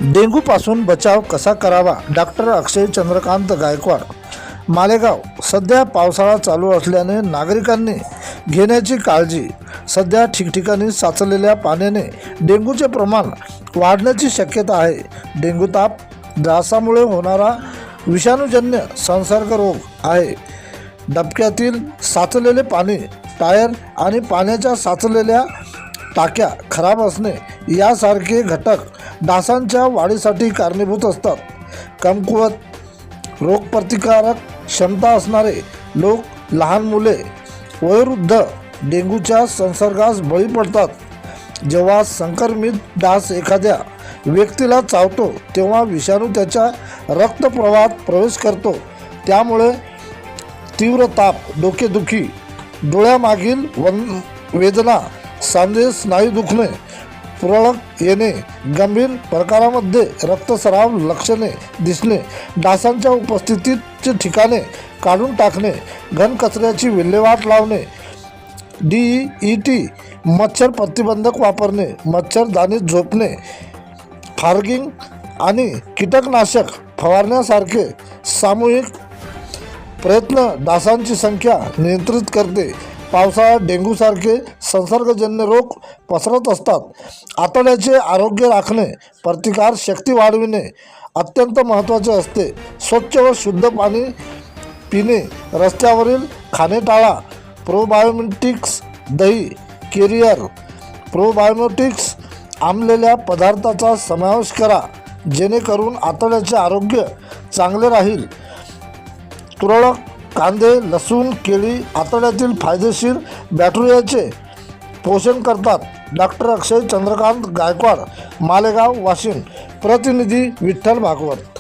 डेंग्यूपासून बचाव कसा करावा? डॉक्टर अक्षय चंद्रकांत गायकवाड, मालेगाव. सध्या पावसाळा चालू असल्याने नागरिकांनी घेण्याची काळजी. सध्या ठिकठिकाणी साचलेल्या पाण्याने डेंग्यूचे प्रमाण वाढण्याची शक्यता आहे. डेंग्यू ताप डासामुळे होणारा विषाणूजन्य संसर्ग रोग आहे. डबक्यातील साचलेले पाणी, टायर आणि पाण्याच्या साचलेल्या टाक्या खराब असणे यासारखे घटक डासांच्या वाढीसाठी कारणीभूत असतात. कमकुवत रोगप्रतिकारक क्षमता असणारे लोक, लहान मुले, वयोवृद्ध डेंग्यूच्या संसर्गास बळी पडतात. जेव्हा संक्रमित डास एखाद्या व्यक्तीला चावतो तेव्हा विषाणू त्याच्या रक्तप्रवाहात प्रवेश करतो. त्यामुळे तीव्र ताप, डोकेदुखी, डोळ्यामागील वेदना, सांधे स्नायू दुखणे, पुरळक येणे, गंभीर प्रकारामध्ये रक्तस्राव लक्षणे दिसणे, डासांच्या उपस्थितीचे ठिकाणे काढून टाकणे, घनकचऱ्याची विल्हेवाट लावणे, DEET मच्छर प्रतिबंधक वापरणे, मच्छरदाणीत झोपणे, फॉगिंग आणि कीटकनाशक फवारण्यासारखे सामूहिक प्रयत्न डासांची संख्या नियंत्रित करते. पावसाळ्यात डेंग्यूसारखे संसर्गजन्य रोग पसरत असतात. आतड्याचे आरोग्य राखणे, प्रतिकार शक्ती वाढविणे अत्यंत महत्त्वाचे असते. स्वच्छ व शुद्ध पाणी पिणे, रस्त्यावरील खाणे टाळा. प्रोबायोटिक्स दही, केरियर प्रोबायोटिक्स आंबलेल्या पदार्थाचा समावेश करा, जेणेकरून आतड्याचे आरोग्य चांगले राहील. तुरळक कांदे, लसूण, केळी आतड्यातील फायदेशीर बॅक्टेरियाचे पोषण करतात. डॉक्टर अक्षय चंद्रकांत गायकवाड, मालेगाव, वाशिम. प्रतिनिधी विठ्ठल भागवत.